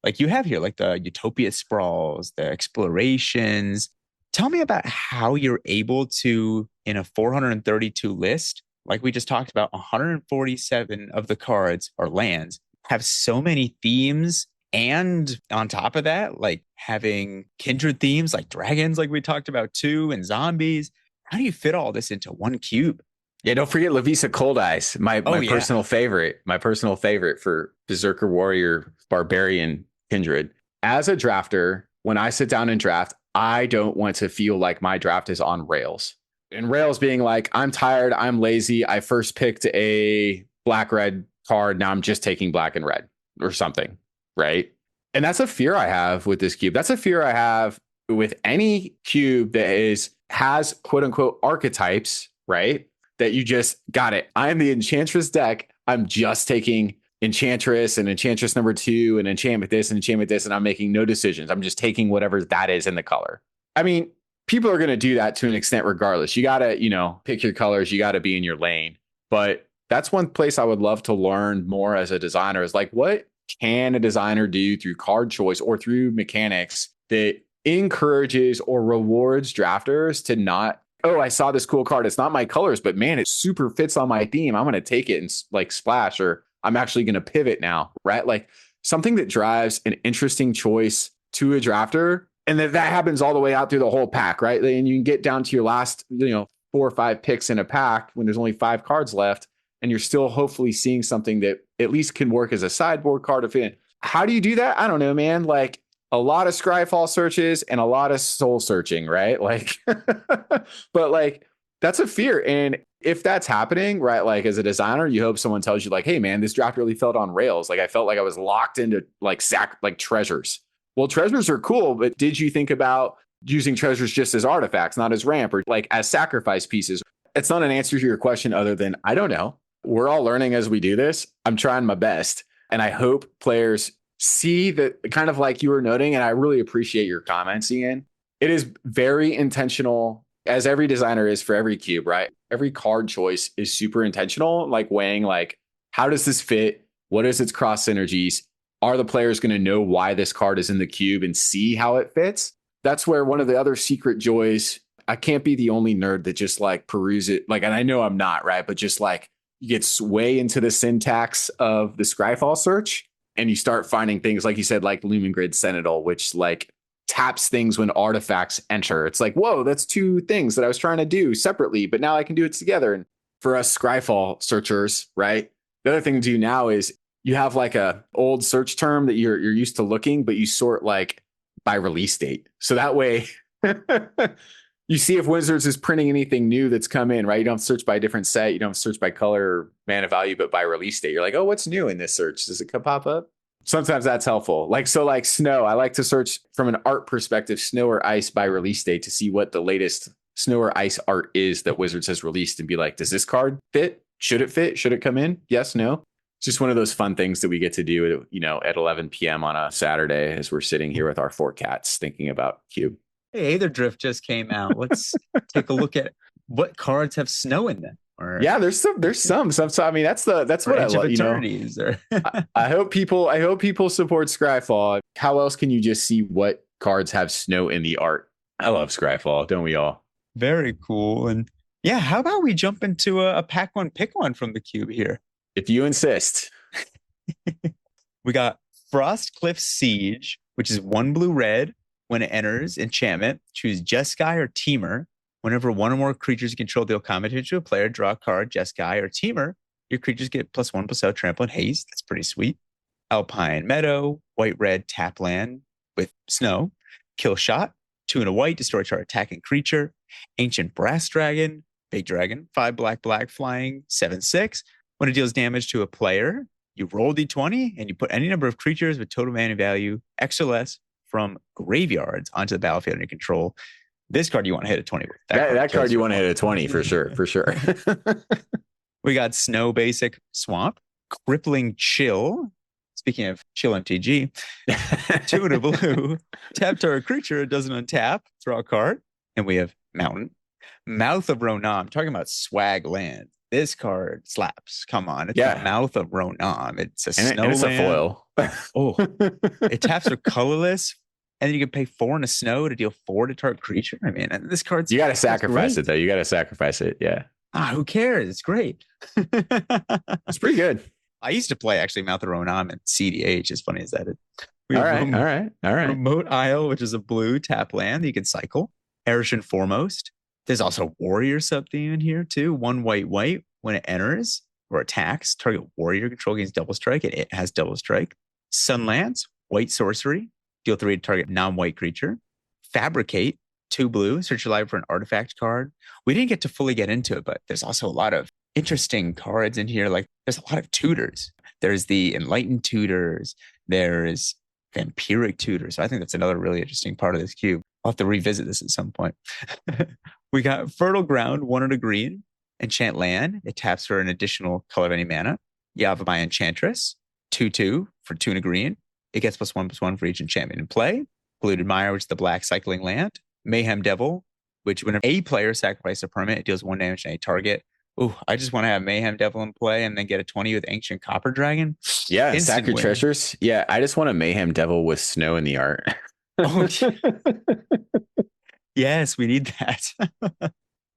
[SPEAKER 1] like you have here, like the Utopia Sprawls, the Explorations. Tell me about how you're able to, in a 432 list, like we just talked about, 147 of the cards or lands have so many themes. And on top of that, like having kindred themes like dragons, like we talked about too, and zombies. How do you fit all this into one cube?
[SPEAKER 2] Yeah, don't forget Lavisa Cold Eyes, my personal favorite, for Berserker Warrior Barbarian Kindred. As a drafter, when I sit down and draft, I don't want to feel like my draft is on rails. And rails being like, I'm tired, I'm lazy, I first picked a black-red card, now I'm just taking black and red or something, right? And that's a fear I have with this cube. That's a fear I have with any cube that has quote-unquote archetypes, right? That you just got it. I'm the Enchantress deck. I'm just taking Enchantress and Enchantress number 2 and enchantment this and enchantment this, and I'm making no decisions. I'm just taking whatever that is in the color. I mean, people are going to do that to an extent regardless. You got to, pick your colors. You got to be in your lane. But that's one place I would love to learn more as a designer is like, what can a designer do through card choice or through mechanics that encourages or rewards drafters to not, oh, I saw this cool card. It's not my colors, but man, it super fits on my theme. I'm going to take it and like splash, or I'm actually going to pivot now, right? Like something that drives an interesting choice to a drafter. And that happens all the way out through the whole pack, right? And you can get down to your last, 4 or 5 picks in a pack when there's only 5 cards left. And you're still hopefully seeing something that at least can work as a sideboard card to fit in. How do you do that? I don't know, man. Like a lot of Scryfall searches and a lot of soul searching, right? Like, but like that's a fear. And if that's happening, right, like as a designer, you hope someone tells you like, hey man, this draft really felt on rails. Like I felt like I was locked into like treasures. Well, treasures are cool, but did you think about using treasures just as artifacts, not as ramp or like as sacrifice pieces? It's not an answer to your question other than I don't know. We're all learning as we do this. I'm trying my best. And I hope players see that, kind of like you were noting, and I really appreciate your comments, Ian. It is very intentional, as every designer is for every cube, right? Every card choice is super intentional, like weighing like, how does this fit? What is its cross synergies? Are the players going to know why this card is in the cube and see how it fits? That's where one of the other secret joys, I can't be the only nerd that just like peruse it. Like, and I know I'm not, right? But just like you get way into the syntax of the Scryfall search and you start finding things, like you said, like Lumen Grid Sentinel, which like taps things when artifacts enter. It's like, whoa, that's 2 things that I was trying to do separately, but now I can do it together. And for us Scryfall searchers, right? The other thing to do now is you have like a old search term that you're used to looking, but you sort like by release date. So that way you see if Wizards is printing anything new that's come in, right? You don't search by a different set. You don't search by color or mana value, but by release date. You're like, oh, what's new in this search? Does it pop up? Sometimes that's helpful. Like, so like snow, I like to search from an art perspective, snow or ice by release date to see what the latest snow or ice art is that Wizards has released and be like, does this card fit? Should it fit? Should it come in? Yes, no. It's just one of those fun things that we get to do, at 11 p.m. on a Saturday as we're sitting here with our 4 cats thinking about Cube.
[SPEAKER 1] Hey, Aether Drift just came out. Let's take a look at what cards have snow in them. Or
[SPEAKER 2] yeah, there's some. So I mean, that's what I love. I hope people support Scryfall. How else can you just see what cards have snow in the art? I love Scryfall, don't we all?
[SPEAKER 1] Very cool. And Yeah, how about we jump into a pack one, pick one from the cube here?
[SPEAKER 2] If you insist.
[SPEAKER 1] We got Frostcliff Siege, which is one blue red. When it enters enchantment, choose Jeskai or Teamer. Whenever one or more creatures you control deal combat to a player, draw a card, Jeskai or Teamer. Your creatures get +1/+0 trample and haste. That's pretty sweet. Alpine Meadow, white red tap land with snow. Kill shot, 2 and a white, destroy target attacking creature. Ancient Brass Dragon, big dragon, 5 black, black flying, 7/6. When it deals damage to a player, you roll d20 and you put any number of creatures with total mana value X or less from graveyards onto the battlefield under control. This card you want to hit a 20 with.
[SPEAKER 2] That card you want to hit a 20 for sure, for sure.
[SPEAKER 1] We got Snow Basic Swamp, Crippling Chill. Speaking of chill MTG, 2 and a blue. Tap target creature, it doesn't untap, draw a card. And we have Mountain. Mouth of Ronam, talking about swag land. This card slaps. Come on. It's the Mouth of Ronam. It's a snow
[SPEAKER 2] and it's
[SPEAKER 1] land.
[SPEAKER 2] A foil.
[SPEAKER 1] Oh, it taps for colorless. And then you can pay 4 in a snow to deal 4 to target creature. I mean, this card's.
[SPEAKER 2] You got to sacrifice it, though. You got to sacrifice it. Yeah.
[SPEAKER 1] Who cares? It's great.
[SPEAKER 2] It's pretty good.
[SPEAKER 1] I used to play actually Mouth of Ronam and CDH, as funny as that is.
[SPEAKER 2] All right.
[SPEAKER 1] Remote Isle, which is a blue tap land that you can cycle. Erishan Foremost. There's also Warrior sub-theme in here too. 1 white, white. When it enters or attacks, target warrior control gains double strike, and it has double strike. Sunlance, white sorcery. Deal 3 to target non-white creature. Fabricate, 2 blue. Search your library for an artifact card. We didn't get to fully get into it, but there's also a lot of interesting cards in here. Like there's a lot of tutors. There's the Enlightened tutors. There's Vampiric tutors. So I think that's another really interesting part of this cube. I'll have to revisit this at some point. We got Fertile Ground, 1 and a green. Enchant land. It taps for an additional color of any mana. Yavimaya Enchantress, 2/2 for 2 and a green. It gets +1/+1 for each enchantment in play. Polluted Mire, which is the black cycling land. Mayhem Devil, which when a player sacrifices a permanent, it deals 1 damage to any target. Oh, I just want to have Mayhem Devil in play and then get a 20 with Ancient Copper Dragon.
[SPEAKER 2] Yeah, stack your treasures. Yeah, I just want a Mayhem Devil with snow in the art.
[SPEAKER 1] Oh, yes, we need that.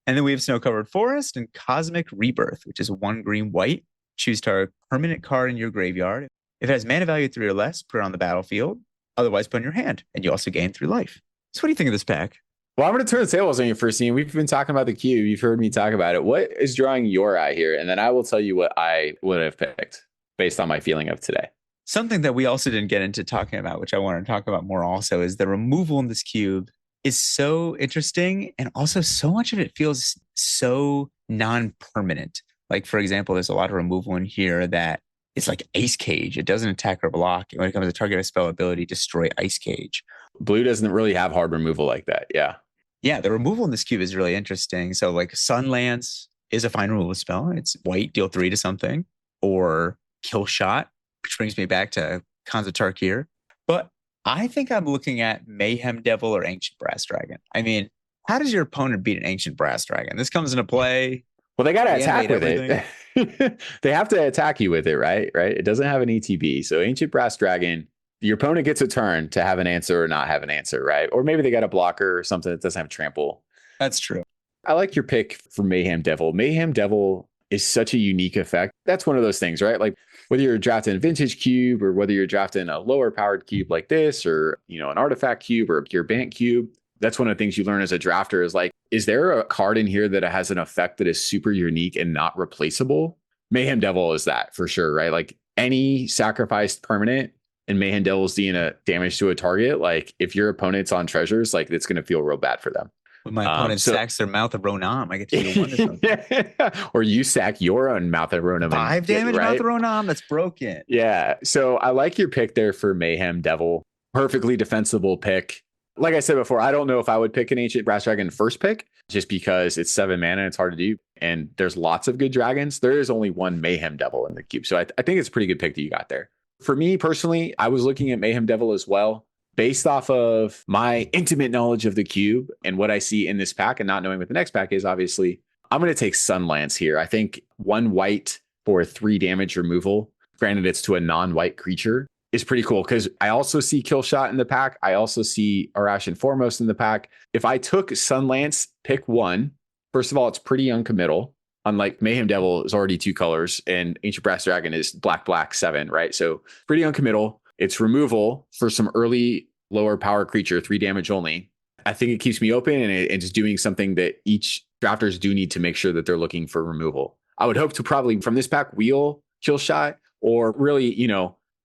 [SPEAKER 1] And then we have Snow Covered Forest and Cosmic Rebirth, which is 1 green white. Choose target permanent card in your graveyard. If it has mana value 3 or less, put it on the battlefield. Otherwise, put it in your hand, and you also gain 3 life. So what do you think of this pack?
[SPEAKER 2] Well, I'm going to turn the tables on you first, Ian. We've been talking about the cube. You've heard me talk about it. What is drawing your eye here? And then I will tell you what I would have picked based on my feeling of today.
[SPEAKER 1] Something that we also didn't get into talking about, which I want to talk about more also, is the removal in this cube is so interesting. And also so much of it feels so non-permanent. Like, for example, there's a lot of removal in here that it's like Ice Cage. It doesn't attack or block. When it comes to target spell ability, destroy Ice Cage.
[SPEAKER 2] Blue doesn't really have hard removal like that. Yeah.
[SPEAKER 1] Yeah, the removal in this cube is really interesting. So like Sunlance is a fine removal spell. It's white, deal 3 to something, or Kill Shot, which brings me back to Khans of Tarkir. But I think I'm looking at Mayhem Devil or Ancient Brass Dragon. I mean, how does your opponent beat an Ancient Brass Dragon? This comes into play.
[SPEAKER 2] Well, they got to attack with it. They have to attack you with it, right? Right. It doesn't have an ETB. So Ancient Brass Dragon, your opponent gets a turn to have an answer or not have an answer, right? Or maybe they got a blocker or something that doesn't have trample.
[SPEAKER 1] That's true.
[SPEAKER 2] I like your pick for Mayhem Devil. Mayhem Devil is such a unique effect. That's one of those things, right? Like whether you're drafting a vintage cube or whether you're drafting a lower powered cube like this, or, an artifact cube or a pure Bant cube. That's one of the things you learn as a drafter is like, is there a card in here that has an effect that is super unique and not replaceable? Mayhem Devil is that for sure, right? Like any sacrificed permanent and Mayhem Devil's doing a damage to a target, like if your opponent's on treasures, like it's going to feel real bad for them.
[SPEAKER 1] When my opponent sacks their Mouth of Ronam, I get to do 1 or something.
[SPEAKER 2] Or you sack your own Mouth of Ronam.
[SPEAKER 1] 5 damage right? Mouth of Ronam, that's broken.
[SPEAKER 2] Yeah. So I like your pick there for Mayhem Devil. Perfectly defensible pick. Like I said before, I don't know if I would pick an Ancient Brass Dragon first pick, just because it's 7 mana and it's hard to do. And there's lots of good dragons. There is only 1 Mayhem Devil in the cube. So I think it's a pretty good pick that you got there. For me personally, I was looking at Mayhem Devil as well, based off of my intimate knowledge of the cube and what I see in this pack and not knowing what the next pack is, obviously. I'm going to take Sunlance here. I think 1 white for 3 damage removal, granted it's to a non-white creature, is pretty cool because I also see Kill Shot in the pack. I also see Arashan Foremost in the pack. If I took Sunlance, pick 1, First of all, it's pretty uncommittal. Unlike Mayhem Devil is already 2 colors and Ancient Brass Dragon is black, black 7, right? So pretty uncommittal. It's removal for some early lower power creature, 3 damage only. I think it keeps me open and it's doing something that each drafters do need to make sure that they're looking for removal. I would hope to probably from this pack wheel Kill Shot, or really,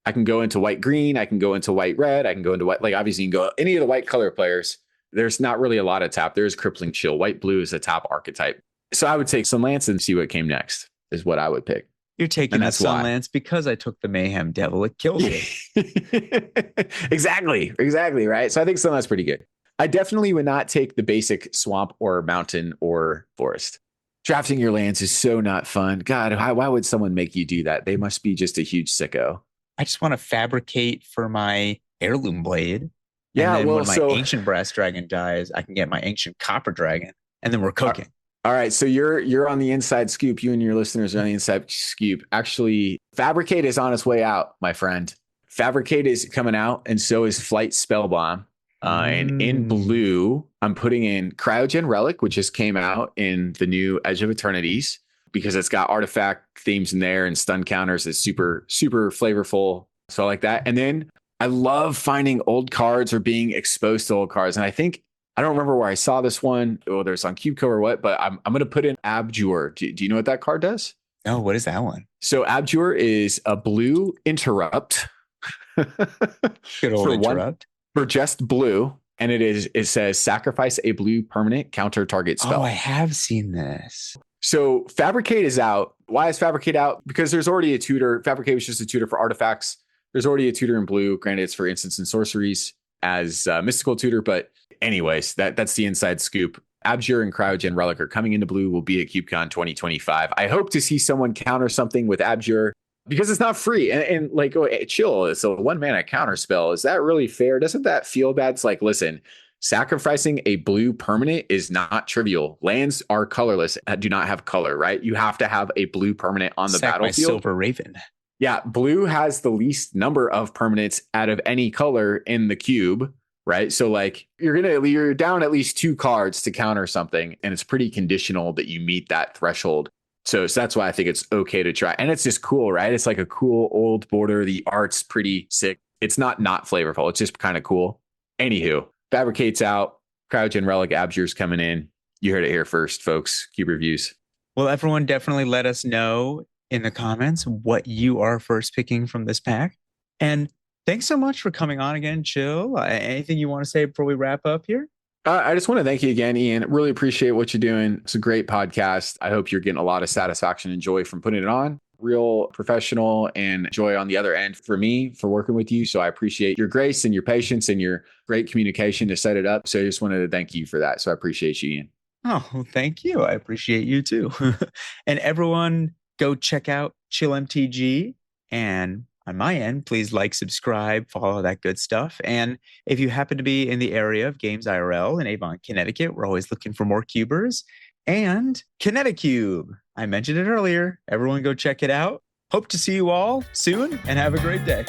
[SPEAKER 2] I can go into white green, I can go into white red, I can go into white, like obviously you can go any of the white color players. There's not really a lot of tap. There's Crippling Chill. White blue is a top archetype. So I would take Sunlance and see what came next is what I would pick.
[SPEAKER 1] You're taking the Sunlance because I took the Mayhem Devil. It kills it.
[SPEAKER 2] Exactly, right? So I think Sunlance pretty good. I definitely would not take the basic swamp or mountain or forest. Drafting your lands is so not fun. God, why would someone make you do that? They must be just a huge sicko.
[SPEAKER 1] I just want to fabricate for my heirloom blade.
[SPEAKER 2] Yeah,
[SPEAKER 1] and then when my ancient brass dragon dies, I can get my ancient copper dragon, and then we're cooking.
[SPEAKER 2] All right, so you're on the inside scoop. You and your listeners are on the inside scoop. Actually, Fabricate is on its way out, my friend. Fabricate is coming out, and so is Flight Spellbomb. And in blue, I'm putting in Cryogen Relic, which just came out in the new Edge of Eternities, because it's got artifact themes in there and stun counters. It's super, super flavorful. So I like that. And then I love finding old cards or being exposed to old cards. And I don't remember where I saw this one, whether it's on CubeCo or what, but I'm going to put in Abjure. Do you know what that card does?
[SPEAKER 1] No, what is that one?
[SPEAKER 2] So Abjure is a blue interrupt.
[SPEAKER 1] Good old interrupt.
[SPEAKER 2] For just blue. And it says sacrifice a blue permanent, counter target spell.
[SPEAKER 1] Oh, I have seen this.
[SPEAKER 2] So Fabricate is out. Why is Fabricate out? Because there's already a tutor. Fabricate was just a tutor for artifacts. There's already a tutor in blue. Granted, it's for instants and sorceries as a mystical tutor. But anyways, that's the inside scoop. Abjure and Cryogen Relic are coming into blue. Will be at CubeCon 2025. I hope to see someone counter something with Abjure, because it's not free. And like, chill, it's a 1-mana counter spell. Is that really fair? Doesn't that feel bad? It's like, listen, sacrificing a blue permanent is not trivial. Lands are colorless, do not have color, right? You have to have a blue permanent on the battlefield.
[SPEAKER 1] Silver Raven.
[SPEAKER 2] Yeah, blue has the least number of permanents out of any color in the cube, right? So like you're down at least 2 cards to counter something, and it's pretty conditional that you meet that threshold. So that's why I think it's okay to try. And it's just cool, right? It's like a cool old border. The art's pretty sick. It's not flavorful. It's just kind of cool. Anywho, Fabricate's out. Cryogen Relic Abjure's coming in. You heard it here first, folks. Cuberviews.
[SPEAKER 1] Well, everyone definitely let us know in the comments what you are first picking from this pack. And thanks so much for coming on again, Chill. Anything you want to say before we wrap up here?
[SPEAKER 2] I just want to thank you again, Ian. Really appreciate what you're doing. It's a great podcast. I hope you're getting a lot of satisfaction and joy from putting it on. Real professional and joy on the other end for me for working with you. So I appreciate your grace and your patience and your great communication to set it up. So I just wanted to thank you for that. So I appreciate you, Ian.
[SPEAKER 1] Oh, thank you. I appreciate you too. And everyone go check out Chill MTG. And on my end, please like, subscribe, follow that good stuff. And if you happen to be in the area of Games IRL in Avon, Connecticut, we're always looking for more cubers. And ConnectiCube, I mentioned it earlier. Everyone go check it out. Hope to see you all soon and have a great day.